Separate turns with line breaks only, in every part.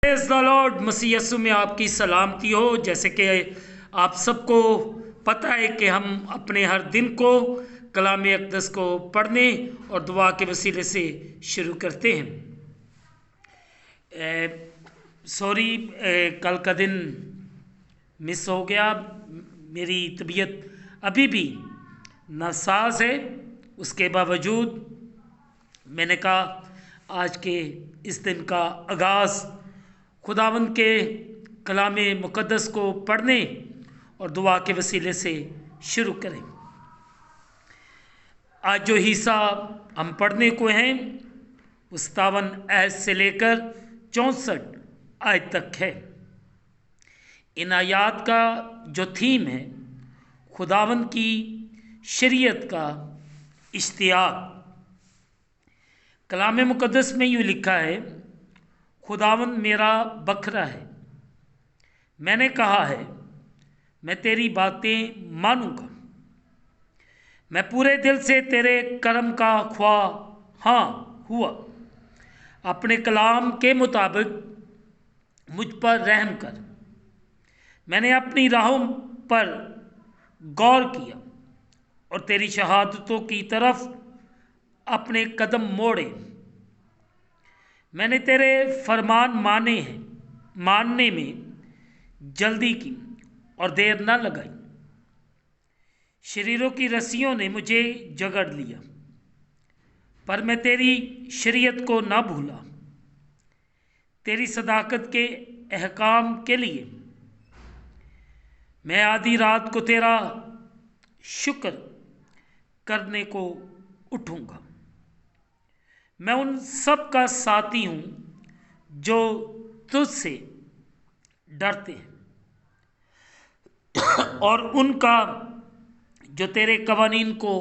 Praise the lord. मसीह यीशु में आपकी सलामती हो। जैसे कि आप सबको पता है कि हम अपने हर दिन को कलाम अक़दस को पढ़ने और दुआ के वसीले से शुरू करते हैं। सॉरी, कल का दिन मिस हो गया। मेरी तबीयत अभी भी नासाज है। उसके बावजूद मैंने कहा आज के इस दिन का आगाज़ खुदावंद के कलाम मुक़द्दस को पढ़ने और दुआ के वसीले से शुरू करें। आज जो हिस्सा हम पढ़ने को हैं वो 57 आयत से लेकर 64 आयत तक है। इन आयात का जो थीम है खुदावंद की शरीयत का इश्तियाक। कलाम मुक़द्दस में यूँ लिखा है, खुदावंद मेरा बकरा है, मैंने कहा है मैं तेरी बातें मानूंगा। मैं पूरे दिल से तेरे कर्म का ख्वाह हुआ। अपने कलाम के मुताबिक मुझ पर रहम कर। मैंने अपनी राहों पर गौर किया और तेरी शहादतों की तरफ अपने कदम मोड़े। मैंने तेरे फरमान मानने में जल्दी की और देर न लगाई। शरीरों की रस्सियों ने मुझे जकड़ लिया, पर मैं तेरी शरीयत को न भूला। तेरी सदाकत के अहकाम के लिए मैं आधी रात को तेरा शुक्र करने को उठूँगा। मैं उन सब का साथी हूँ जो तुझसे डरते हैं और उनका जो तेरे कवानीन को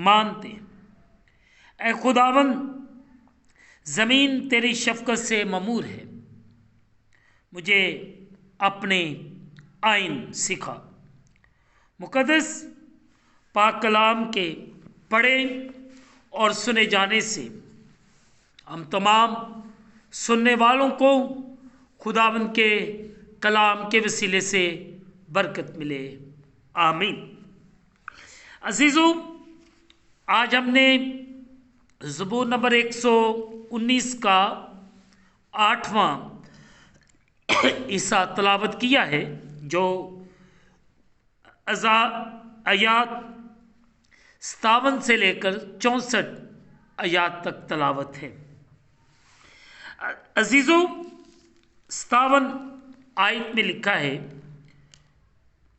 मानते हैं। ऐ खुदावंद, ज़मीन तेरी शफ़क़त से ममूर है। मुझे अपने आइन सिखा। मुक़द्दस पाक कलाम के पढ़े और सुने जाने से हम तमाम सुनने वालों को खुदावंद के कलाम के वसीले से बरकत मिले। आमीन। अज़ीज़ों, आज हमने ज़बूर नंबर 119 का 8वां हिस्सा तलावत किया है, जो आयात 57 से लेकर 64 आयात तक तलावत है। अज़ीज़ों, 57 आयत में लिखा है,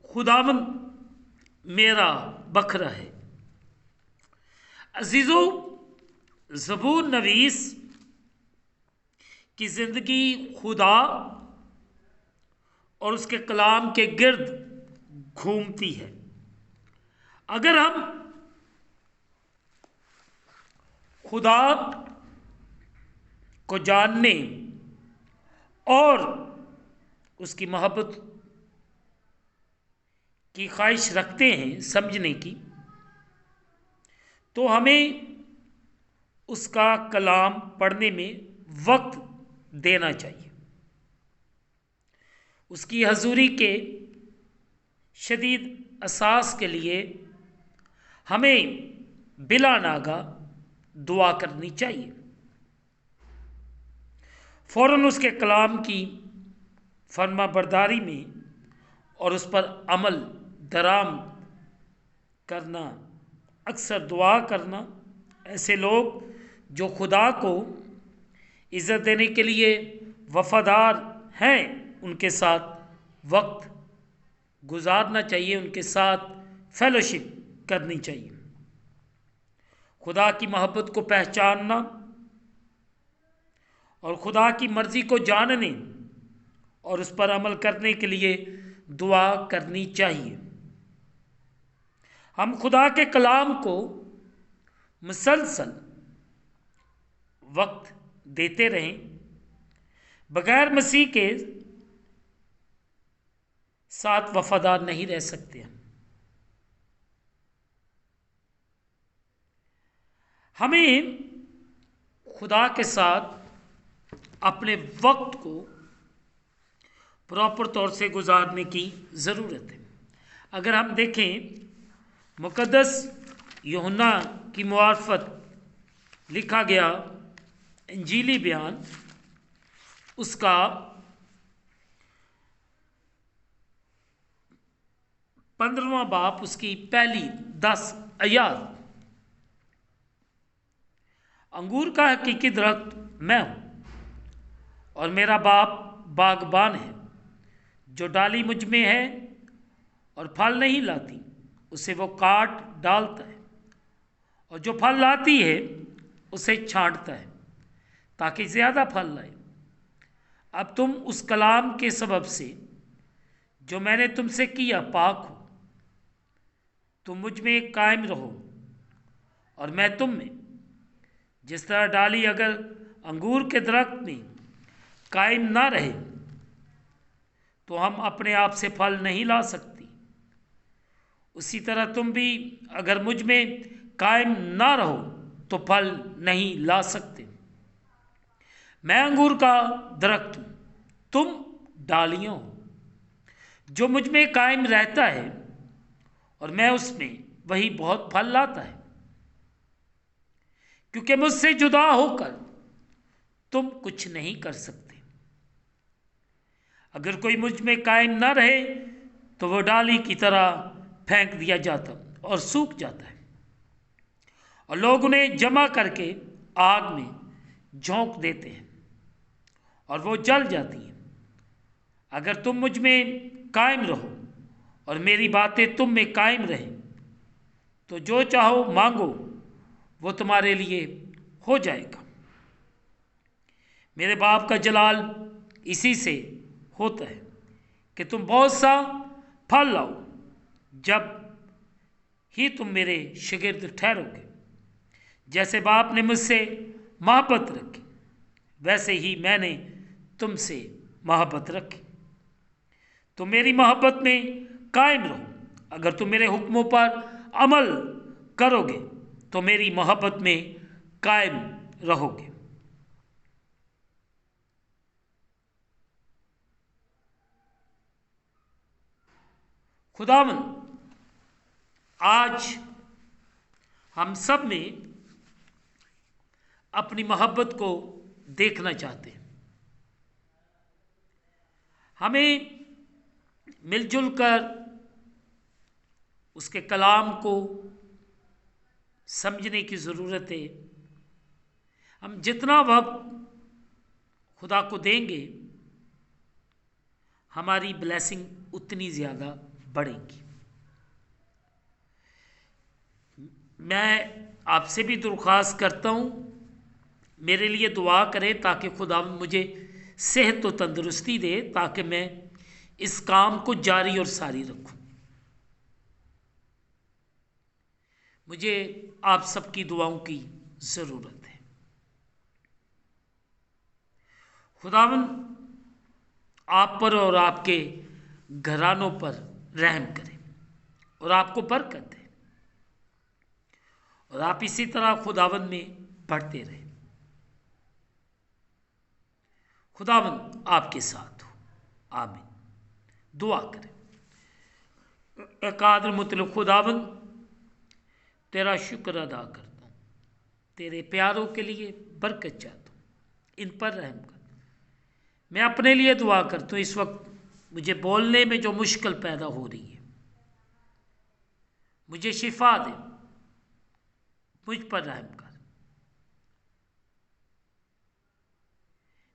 खुदावंद मेरा बकरा है। अज़ीज़ों, ज़बूर नवीस की ज़िंदगी खुदा और उसके कलाम के गिर्द घूमती है। अगर हम खुदा को जानने और उसकी मोहब्बत की ख्वाहिश रखते हैं समझने की, तो हमें उसका कलाम पढ़ने में वक्त देना चाहिए। उसकी हजूरी के शदीद एहसास के लिए हमें बिला नागा दुआ करनी चाहिए। फ़ौरन उसके कलाम की फरमा बरदारी में और उस पर अमल दराम करना, अक्सर दुआ करना। ऐसे लोग जो खुदा को इज़्ज़त देने के लिए वफ़ादार हैं, उनके साथ वक्त गुजारना चाहिए, उनके साथ फेलोशिप करनी चाहिए। खुदा की मोहब्बत को पहचानना और खुदा की मर्ज़ी को जानने और उस पर अमल करने के लिए दुआ करनी चाहिए। हम खुदा के कलाम को मुसलसल वक्त देते रहें। बगैर मसीह के साथ वफादार नहीं रह सकते। हमें खुदा के साथ अपने वक्त को प्रॉपर तौर से गुजारने की ज़रूरत है। अगर हम देखें मुक़द्दस यूहन्ना की मुआरफत लिखा गया इंजीली बयान, उसका 15वां बाब, उसकी पहली 10 आयत, अंगूर का हकीकी दरख्त मैं हूँ और मेरा बाप बागबान है। जो डाली मुझ में है और फल नहीं लाती उसे वो काट डालता है, और जो फल लाती है उसे छांटता है ताकि ज़्यादा फल लाए। अब तुम उस कलाम के सबब से जो मैंने तुमसे किया पाक हो। तुम मुझ में कायम रहो और मैं तुम में। जिस तरह डाली अगर अंगूर के दरख्त में कायम ना रहे तो हम अपने आप से फल नहीं ला सकती, उसी तरह तुम भी अगर मुझ में कायम ना रहो तो फल नहीं ला सकते। मैं अंगूर का दरख्त हूँ, तुम डालियाँ हो। जो मुझ में कायम रहता है और मैं उसमें, वही बहुत फल लाता है, क्योंकि मुझसे जुदा होकर तुम कुछ नहीं कर सकते। अगर कोई मुझ में कायम ना रहे तो वो डाली की तरह फेंक दिया जाता और सूख जाता है, और लोग उन्हें जमा करके आग में झोंक देते हैं और वो जल जाती हैं। अगर तुम मुझ में कायम रहो और मेरी बातें तुम में कायम रहें तो जो चाहो मांगो वो तुम्हारे लिए हो जाएगा। मेरे बाप का जलाल इसी से होता है कि तुम बहुत सा फल लाओ, जब ही तुम मेरे शागिर्द ठहरोगे। जैसे बाप ने मुझसे मोहब्बत रखी वैसे ही मैंने तुमसे मोहब्बत रखी। तुम मेरी मोहब्बत में कायम रहो। अगर तुम मेरे हुक्मों पर अमल करोगे तो मेरी मोहब्बत में कायम रहोगे। खुदावन आज हम सब में अपनी मोहब्बत को देखना चाहते हैं। हमें मिलजुल कर उसके कलाम को समझने की ज़रूरत है। हम जितना वक्त खुदा को देंगे हमारी ब्लेसिंग उतनी ज़्यादा बढ़ेगी। मैं आपसे भी दरख्वास्त करता हूँ मेरे लिए दुआ करें ताकि खुदा मुझे सेहत और तंदुरुस्ती दे, ताकि मैं इस काम को जारी और सारी रखूँ। मुझे आप सबकी दुआओं की ज़रूरत है। खुदावन आप पर और आपके घरानों पर रहम करें और आपको बरकत दे, और आप इसी तरह खुदावन में बढ़ते रहें। खुदावन आपके साथ हो। आमीन। दुआ करें। एकाद्र मुतलब खुदावन तेरा शुक्र अदा करता हूँ, तेरे प्यारों के लिए बरकत चाहता हूँ, इन पर रहम कर। मैं अपने लिए दुआ करता हूँ, इस वक्त मुझे बोलने में जो मुश्किल पैदा हो रही है, मुझे शिफा दे, मुझ पर रहम कर।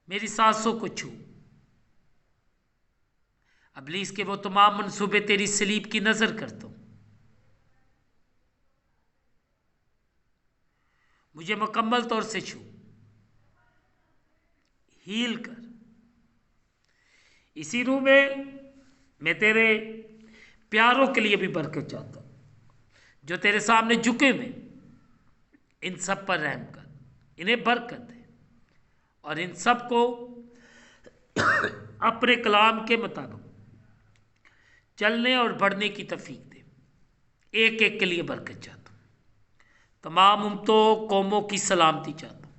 मेरी सांसों को छू। इब्लीस के वो तमाम मंसूबे तेरी सलीब की नज़र करता हूँ। मुझे मुकम्मल तौर से छू, हील कर। इसी रूह में मैं तेरे प्यारों के लिए भी बरकत चाहता हूँ जो तेरे सामने झुके हुए, इन सब पर रहम कर, इन्हें बरकत दे, और इन सब को अपने कलाम के मुताबिक चलने और बढ़ने की तौफीक दे। एक एक के लिए बरकत चाहता हूँ। तमाम उम्मतों कौमों की सलामती चाहता हूँ।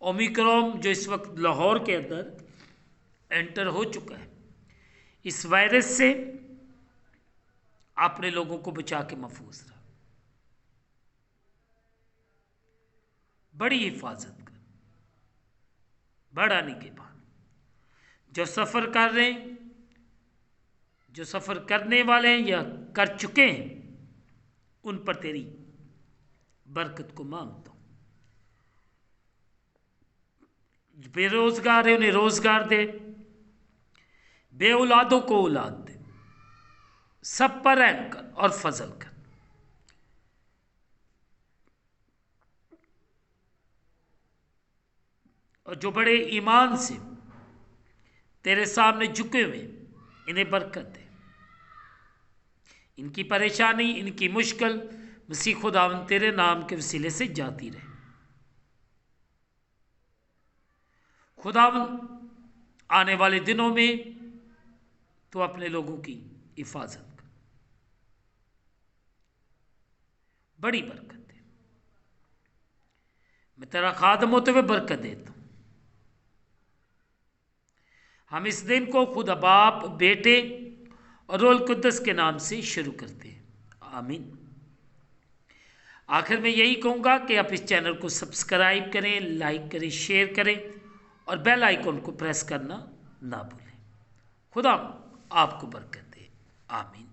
ओमिक्रॉन जो इस वक्त लाहौर के अंदर एंटर हो चुका है, इस वायरस से अपने लोगों को बचा के महफूज रहा। बड़ी हिफाजत कर, बड़ा निगहबान। जो सफ़र कर रहे हैं, जो सफ़र करने वाले हैं या कर चुके हैं, उन पर तेरी बरकत को मांगता हूँ। बेरोज़गार है उन्हें रोज़गार दे, बे औलादों को औलाद दे, सब पर रहम कर और फजल कर। और जो बड़े ईमान से तेरे सामने झुके हुए इन्हें बरकत दे। इनकी परेशानी, इनकी मुश्किल मसीह खुदावंद तेरे नाम के वसीले से जाती रहे। खुदावंद आने वाले दिनों में तो अपने लोगों की हिफाजत कर, बड़ी बरकत दे। मैं तेरा खादम होते हुए बरकत देता हूँ। हम इस दिन को खुदा बाप, बेटे और रूह कुद्दस के नाम से शुरू करते हैं। आमीन। आखिर में यही कहूँगा कि आप इस चैनल को सब्सक्राइब करें, लाइक करें, शेयर करें और बेल आइकन को प्रेस करना ना भूलें। खुदा आपको बरकत दे। आमीन।